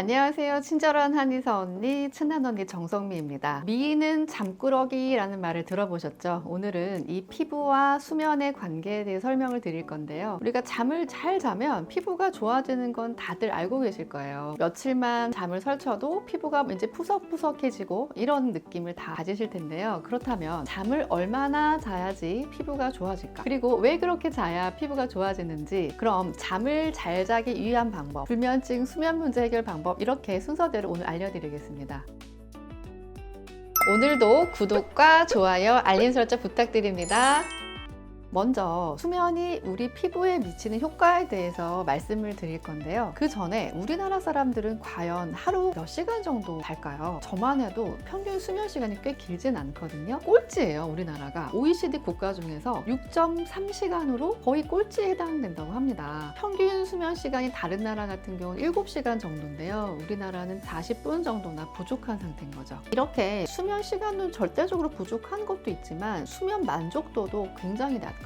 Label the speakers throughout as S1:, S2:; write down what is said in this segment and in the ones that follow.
S1: 안녕하세요. 친절한 한의사 언니, 친한 언니 정성미입니다. 미인은 잠꾸러기라는 말을 들어보셨죠? 오늘은 이 피부와 수면의 관계에 대해 설명을 드릴 건데요. 우리가 잠을 잘 자면 피부가 좋아지는 건 다들 알고 계실 거예요. 며칠만 잠을 설쳐도 피부가 왠지 푸석푸석해지고 이런 느낌을 다 가지실 텐데요. 그렇다면 잠을 얼마나 자야지 피부가 좋아질까? 그리고 왜 그렇게 자야 피부가 좋아지는지, 그럼 잠을 잘 자기 위한 방법, 불면증, 수면 문제 해결 방법, 이렇게 순서대로 오늘 알려드리겠습니다. 오늘도 구독과 좋아요, 알림 설정 부탁드립니다. 먼저 수면이 우리 피부에 미치는 효과에 대해서 말씀을 드릴 건데요. 그 전에 우리나라 사람들은 과연 하루 몇 시간 정도 잘까요? 저만 해도 평균 수면 시간이 꽤 길진 않거든요. 꼴찌예요, 우리나라가. OECD 국가 중에서 6.3시간으로 거의 꼴찌에 해당된다고 합니다. 평균 수면 시간이 다른 나라 같은 경우는 7시간 정도인데요. 우리나라는 40분 정도나 부족한 상태인 거죠. 이렇게 수면 시간은 절대적으로 부족한 것도 있지만 수면 만족도도 굉장히 낮거든요.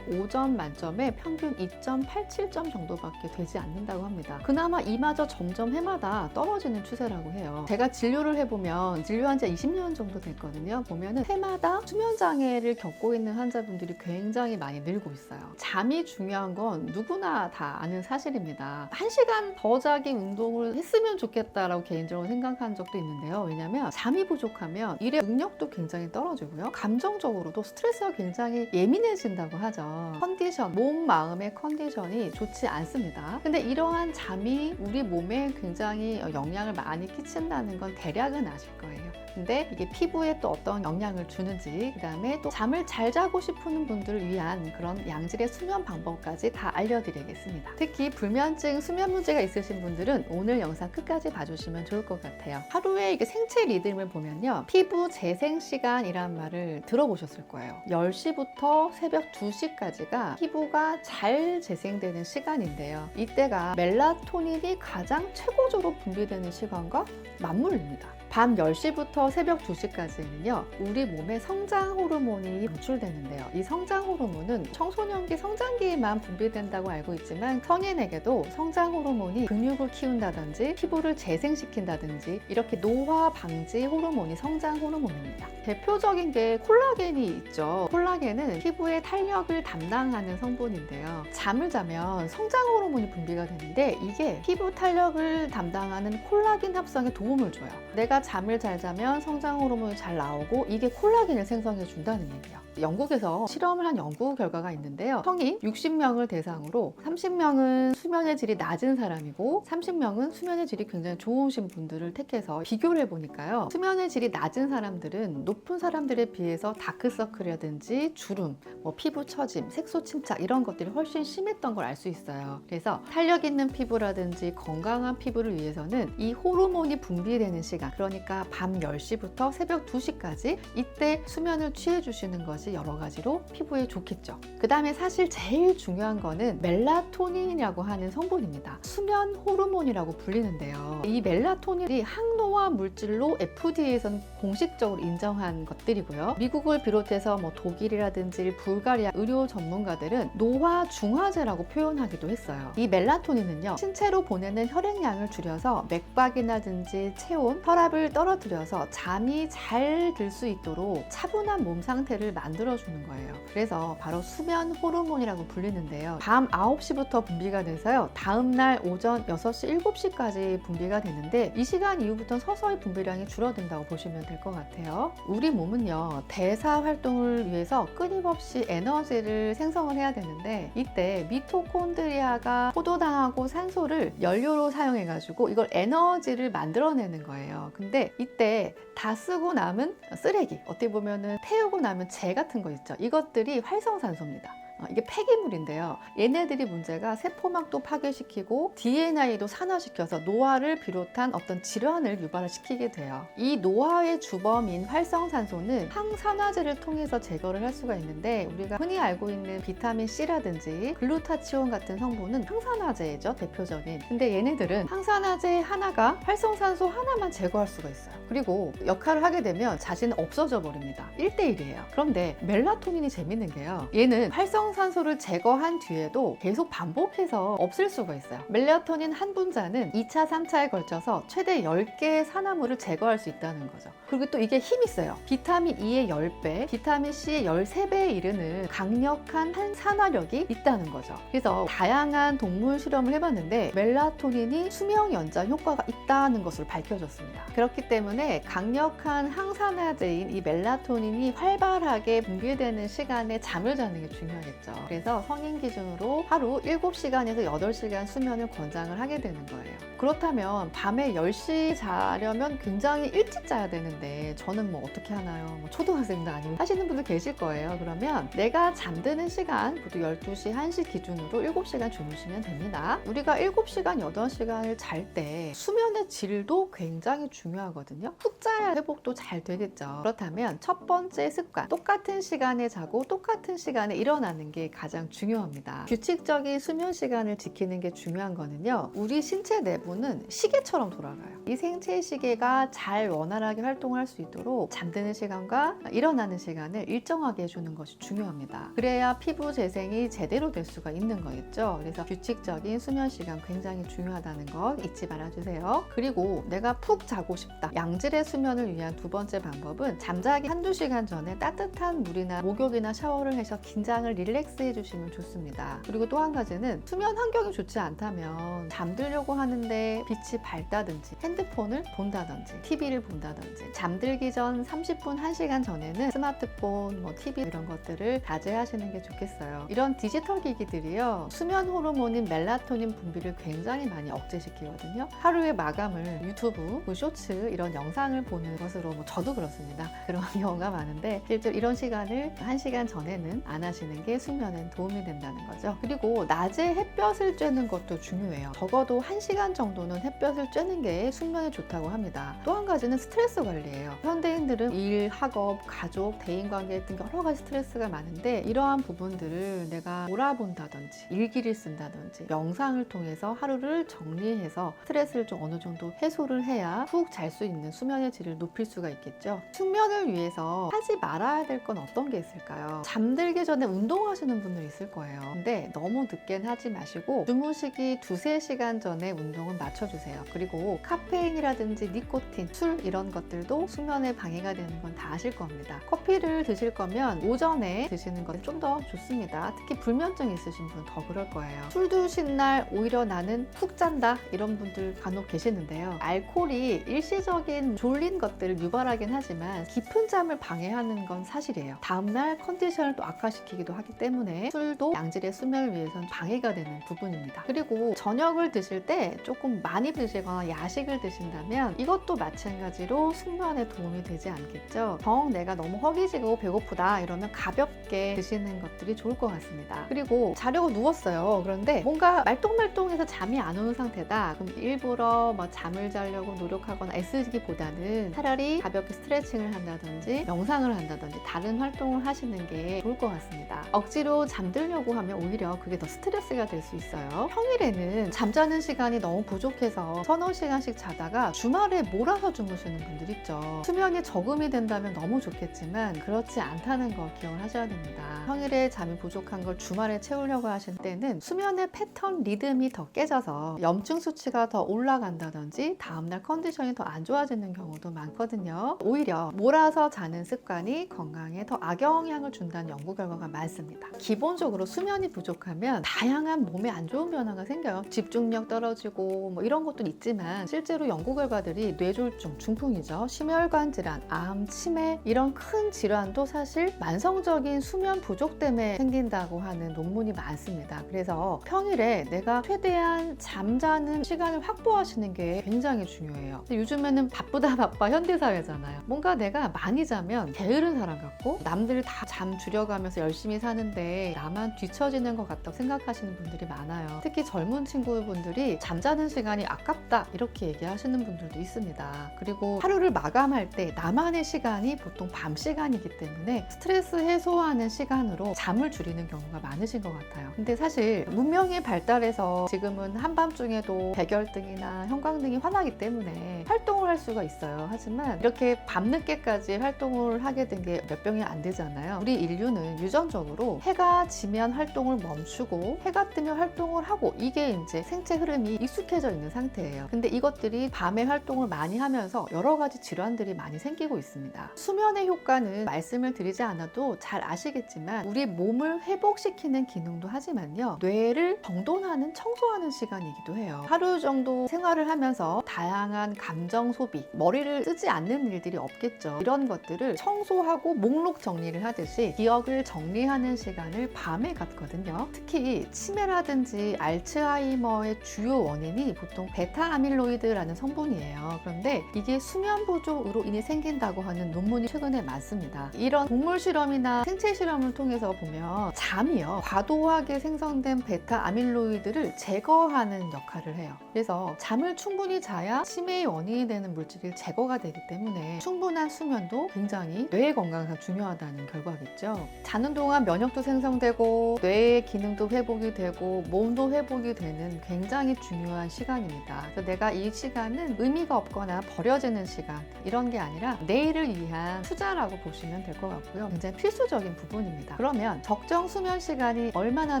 S1: 5점 만점에 평균 2.87점 정도밖에 되지 않는다고 합니다. 그나마 이마저 점점 해마다 떨어지는 추세라고 해요. 제가 진료를 해보면 진료한 지 20년 정도 됐거든요. 보면은 해마다 수면 장애를 겪고 있는 환자분들이 굉장히 많이 늘고 있어요. 잠이 중요한 건 누구나 다 아는 사실입니다. 1시간 더 자기 운동을 했으면 좋겠다라고 개인적으로 생각한 적도 있는데요. 왜냐하면 잠이 부족하면 일의 능력도 굉장히 떨어지고요. 감정적으로도 스트레스가 굉장히 예민해진다고 하죠. 컨디션, 몸, 마음의 컨디션이 좋지 않습니다. 근데 이러한 잠이 우리 몸에 굉장히 영향을 많이 끼친다는 건 대략은 아실 거예요. 근데 이게 피부에 또 어떤 영향을 주는지, 그 다음에 또 잠을 잘 자고 싶은 분들을 위한 그런 양질의 수면 방법까지 다 알려드리겠습니다. 특히 불면증, 수면 문제가 있으신 분들은 오늘 영상 끝까지 봐주시면 좋을 것 같아요. 하루에 이게 생체 리듬을 보면요, 피부 재생 시간이란 말을 들어보셨을 거예요. 10시부터 새벽 2시까지가 피부가 잘 재생되는 시간인데요. 이때가 멜라토닌이 가장 최고적으로 분비되는 시간과 맞물립니다. 밤 10시부터 새벽 2시까지는요, 우리 몸에 성장 호르몬이 분출되는데요. 이 성장 호르몬은 청소년기 성장기에만 분비된다고 알고 있지만 성인에게도 성장 호르몬이 근육을 키운다든지 피부를 재생시킨다든지 이렇게 노화 방지 호르몬이 성장 호르몬입니다. 대표적인 게 콜라겐이 있죠. 콜라겐은 피부의 탄력을 담당하는 성분인데요. 잠을 자면 성장 호르몬이 분비가 되는데 이게 피부 탄력을 담당하는 콜라겐 합성에 도움을 줘요. 내가 잠을 잘 자면 성장 호르몬이 잘 나오고 이게 콜라겐을 생성해 준다는 얘기예요. 영국에서 실험을 한 연구 결과가 있는데요. 성인 60명을 대상으로 30명은 수면의 질이 낮은 사람이고 30명은 수면의 질이 굉장히 좋으신 분들을 택해서 비교를 해보니까요. 수면의 질이 낮은 사람들은 높은 사람들에 비해서 다크서클이라든지 주름, 피부 처짐, 색소 침착 이런 것들이 훨씬 심했던 걸 알 수 있어요. 그래서 탄력 있는 피부라든지 건강한 피부를 위해서는 이 호르몬이 분비되는 시간, 그러니까 밤 10시부터 새벽 2시까지 이때 수면을 취해 주시는 것이 여러 가지로 피부에 좋겠죠. 그 다음에 사실 제일 중요한 거는 멜라토닌이라고 하는 성분입니다. 수면 호르몬이라고 불리는데요. 이 멜라토닌이 항노화 물질로 FDA에서는 공식적으로 인정한 것들이고요. 미국을 비롯해서 독일이라든지 불가리아 의료 전문가들은 노화 중화제라고 표현하기도 했어요. 이 멜라토닌은요, 신체로 보내는 혈액량을 줄여서 맥박이라든지 체온, 혈압을 떨어뜨려서 잠이 잘 들 수 있도록 차분한 몸 상태를 만들어주는 거예요. 그래서 바로 수면 호르몬이라고 불리는데요. 밤 9시부터 분비가 돼서요, 다음날 오전 6시, 7시까지 분비가 되는데 이 시간 이후부터는 서서히 분비량이 줄어든다고 보시면 될 것 같아요. 우리 몸은요, 대사 활동을 위해서 끊임없이 에너지를 생성을 해야 되는데 이때 미토콘드리아가 포도당하고 산소를 연료로 사용해가지고 이걸 에너지를 만들어내는 거예요. 근데 이때 다 쓰고 남은 쓰레기, 어떻게 보면은 태우고 남은 재 같은 거 있죠. 이것들이 활성산소입니다. 이게 폐기물인데요. 얘네들이 문제가 세포막도 파괴시키고 DNA도 산화시켜서 노화를 비롯한 어떤 질환을 유발을 시키게 돼요. 이 노화의 주범인 활성산소는 항산화제를 통해서 제거를 할 수가 있는데 우리가 흔히 알고 있는 비타민 C라든지 글루타치온 같은 성분은 항산화제죠, 대표적인. 근데 얘네들은 항산화제 하나가 활성산소 하나만 제거할 수가 있어요. 그리고 역할을 하게 되면 자신은 없어져 버립니다. 1대1이에요. 그런데 멜라토닌이 재밌는 게요, 얘는 활성 활성산소를 제거한 뒤에도 계속 반복해서 없앨 수가 있어요. 멜라토닌 한 분자는 2차, 3차에 걸쳐서 최대 10개의 산화물을 제거할 수 있다는 거죠. 그리고 또 이게 힘이 세요. 비타민 E의 10배, 비타민 C의 13배에 이르는 강력한 산화력이 있다는 거죠. 그래서 다양한 동물 실험을 해봤는데 멜라토닌이 수명 연장 효과가 있다는 것으로 밝혀졌습니다. 그렇기 때문에 강력한 항산화제인 이 멜라토닌이 활발하게 분비되는 시간에 잠을 자는 게 중요하겠죠. 그래서 성인 기준으로 하루 7시간에서 8시간 수면을 권장을 하게 되는 거예요. 그렇다면 밤에 10시 자려면 굉장히 일찍 자야 되는데 저는 뭐 어떻게 하나요? 뭐 초등학생도 아니고 하시는 분들 계실 거예요. 그러면 내가 잠드는 시간 보통 12시, 1시 기준으로 7시간 주무시면 됩니다. 우리가 7시간, 8시간을 잘 때 수면의 질도 굉장히 중요하거든요. 푹 자야 회복도 잘 되겠죠. 그렇다면 첫 번째 습관, 똑같은 시간에 자고 똑같은 시간에 일어나는 게 가장 중요합니다. 규칙적인 수면 시간을 지키는 게 중요한 거는요, 우리 신체 내부는 시계처럼 돌아가요. 이 생체 시계가 잘 원활하게 활동을 할 수 있도록 잠드는 시간과 일어나는 시간을 일정하게 해주는 것이 중요합니다. 그래야 피부 재생이 제대로 될 수가 있는 거겠죠. 그래서 규칙적인 수면 시간 굉장히 중요하다는 것 잊지 말아주세요. 그리고 내가 푹 자고 싶다, 양질의 수면을 위한 두 번째 방법은 잠자기 한두 시간 전에 따뜻한 물이나 목욕이나 샤워를 해서 긴장을 릴렉스 해주시면 좋습니다. 그리고 또 한 가지는 수면 환경이 좋지 않다면 잠들려고 하는데 빛이 밝다든지 핸드폰을 본다든지 TV를 본다든지 잠들기 전 30분, 1시간 전에는 스마트폰, TV 이런 것들을 자제하시는 게 좋겠어요. 이런 디지털 기기들이요, 수면 호르몬인 멜라토닌 분비를 굉장히 많이 억제시키거든요. 하루의 마감을 유튜브, 쇼츠 이런 영상을 보는 것으로 저도 그렇습니다. 그런 경우가 많은데 실제로 이런 시간을 1시간 전에는 안 하시는 게 수면에 도움이 된다는 거죠. 그리고 낮에 햇볕을 쬐는 것도 중요해요. 적어도 1시간 정도는 햇볕을 쬐는 게 숙면에 좋다고 합니다. 또 한 가지는 스트레스 관리예요. 현대인들은 일, 학업, 가족, 대인관계 등 여러 가지 스트레스가 많은데 이러한 부분들을 내가 몰아본다든지 일기를 쓴다든지 명상을 통해서 하루를 정리해서 스트레스를 좀 어느 정도 해소를 해야 푹 잘 수 있는 수면의 질을 높일 수가 있겠죠. 숙면을 위해서 하지 말아야 될 건 어떤 게 있을까요? 잠들기 전에 운동하시는 분들 있을 거예요. 근데 너무 늦게는 하지 마시고 주무시기 2-3시간 전에 운동은 맞춰주세요. 그리고 카페인이라든지 니코틴, 술 이런 것들도 수면에 방해가 되는 건 다 아실 겁니다. 커피를 드실 거면 오전에 드시는 것이 좀 더 좋습니다. 특히 불면증 있으신 분 더 그럴 거예요. 술 드신 날 오히려 나는 푹 잔다 이런 분들 간혹 계시는데요. 알코올이 일시적인 졸린 것들을 유발하긴 하지만 깊은 잠을 방해하는 건 사실이에요. 다음날 컨디션을 또 악화시키기도 하기 때문에 술도 양질의 수면을 위해서는 방해가 되는 부분입니다. 그리고 저녁을 드실 때 조금 많이 드시거나 야식을 드신다면 이것도 마찬가지로 숙면에 도움이 되지 않겠죠. 정 내가 너무 허기지고 배고프다 이러면 가볍게 드시는 것들이 좋을 것 같습니다. 그리고 자려고 누웠어요. 그런데 뭔가 말똥말똥해서 잠이 안 오는 상태다. 그럼 일부러 잠을 자려고 노력하거나 애쓰기보다는 차라리 가볍게 스트레칭을 한다든지 명상을 한다든지 다른 활동을 하시는 게 좋을 것 같습니다. 억지로 잠들려고 하면 오히려 그게 더 스트레스가 될 수 있어요. 평일에는 잠자는 시간이 너무 부족해서 서너 시간씩 자다가 주말에 몰아서 주무시는 분들 있죠. 수면이 저금이 된다면 너무 좋겠지만 그렇지 않다는 거 기억을 하셔야 됩니다. 평일에 잠이 부족한 걸 주말에 채우려고 하실 때는 수면의 패턴, 리듬이 더 깨져서 염증 수치가 더 올라간다든지 다음날 컨디션이 더 안 좋아지는 경우도 많거든요. 오히려 몰아서 자는 습관이 건강에 더 악영향을 준다는 연구 결과가 많습니다. 기본적으로 수면이 부족하면 다양한 몸에 안 좋은 변화가 생겨요. 집중력 떨어지고 이런 것도 있지만 실제로 연구 결과들이 뇌졸중, 중풍이죠. 심혈관 질환, 암, 치매 이런 큰 질환도 사실 만성적인 수면 부족 때문에 생긴다고 하는 논문이 많습니다. 그래서 평일에 내가 최대한 잠자는 시간을 확보하시는 게 굉장히 중요해요. 근데 요즘에는 바쁘다 바빠 현대사회잖아요. 뭔가 내가 많이 자면 게으른 사람 같고 남들 다 잠 줄여가면서 열심히 사는데 나만 뒤처지는 것 같다고 생각하시는 분들이 많아요. 특히 젊은 친구분들이 잠자는 시간이 아깝다 이렇게 얘기하시는 분들도 있습니다. 그리고 하루를 마감할 때 나만의 시간이 보통 밤 시간이기 때문에 스트레스 해소하는 시간으로 잠을 줄이는 경우가 많으신 것 같아요. 근데 사실 문명이 발달해서 지금은 한밤중에도 백열등이나 형광등이 환하기 때문에 활동을 할 수가 있어요. 하지만 이렇게 밤늦게까지 활동을 하게 된 게 몇 병이 안 되잖아요. 우리 인류는 유전적으로 경우 해가 지면 활동을 멈추고 해가 뜨면 활동을 하고 이게 이제 생체 흐름이 익숙해져 있는 상태예요. 근데 이것들이 밤에 활동을 많이 하면서 여러 가지 질환들이 많이 생기고 있습니다. 수면의 효과는 말씀을 드리지 않아도 잘 아시겠지만 우리 몸을 회복시키는 기능도 하지만요. 뇌를 정돈하는 청소하는 시간이기도 해요. 하루 정도 생활을 하면서 다양한 감정 소비, 머리를 쓰지 않는 일들이 없겠죠. 이런 것들을 청소하고 목록 정리를 하듯이 기억을 정리하는 시간을 밤에 갖거든요. 특히 치매라든지 알츠하이머의 주요 원인이 보통 베타 아밀로이드라는 성분이에요. 그런데 이게 수면 부족으로 인해 생긴다고 하는 논문이 최근에 많습니다. 이런 동물 실험이나 생체 실험을 통해서 보면 잠이요, 과도하게 생성된 베타 아밀로이드를 제거하는 역할을 해요. 그래서 잠을 충분히 자야 치매의 원인이 되는 물질이 제거가 되기 때문에 충분한 수면도 굉장히 뇌 건강상 중요하다는 결과겠죠. 자는 동안 면역도 생성되고 뇌의 기능도 회복이 되고 몸도 회복이 되는 굉장히 중요한 시간입니다. 그래서 내가 이 시간은 의미가 없거나 버려지는 시간 이런 게 아니라 내일을 위한 투자라고 보시면 될 것 같고요. 굉장히 필수적인 부분입니다. 그러면 적정 수면 시간이 얼마나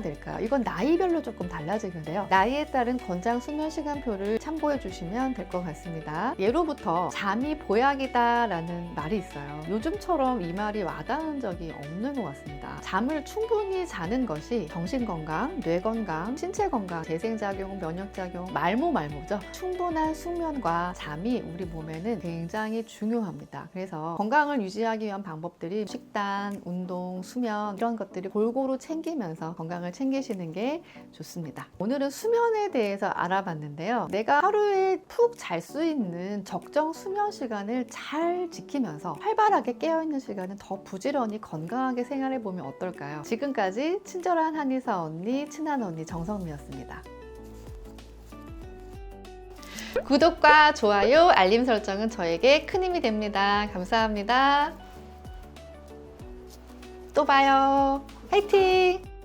S1: 될까요? 이건 나이별로 조금 달라지는데요. 나이에 따른 권장 수면 시간표를 참고해 주시면 될 것 같습니다. 예로부터 잠이 보약이다 라는 말이 있어요. 요즘처럼 이 말이 와닿은 적이 없는 것 같습니다. 잠을 충분히 자는 것이 정신건강, 뇌건강, 신체건강, 재생작용, 면역작용, 말모죠. 충분한 숙면과 잠이 우리 몸에는 굉장히 중요합니다. 그래서 건강을 유지하기 위한 방법들이 식단, 운동, 수면 이런 것들을 골고루 챙기면서 건강을 챙기시는 게 좋습니다. 오늘은 수면에 대해서 알아봤는데요. 내가 하루에 푹 잘 수 있는 적정 수면 시간을 잘 지키면서 활발하게 깨어있는 시간은 더 부지런히 건강하게 생활해보면 어떨까요? 지금까지 친절한 한의사 언니, 친한 언니 정성미였습니다. 구독과 좋아요, 알림 설정은 저에게 큰 힘이 됩니다. 감사합니다. 또 봐요. 화이팅!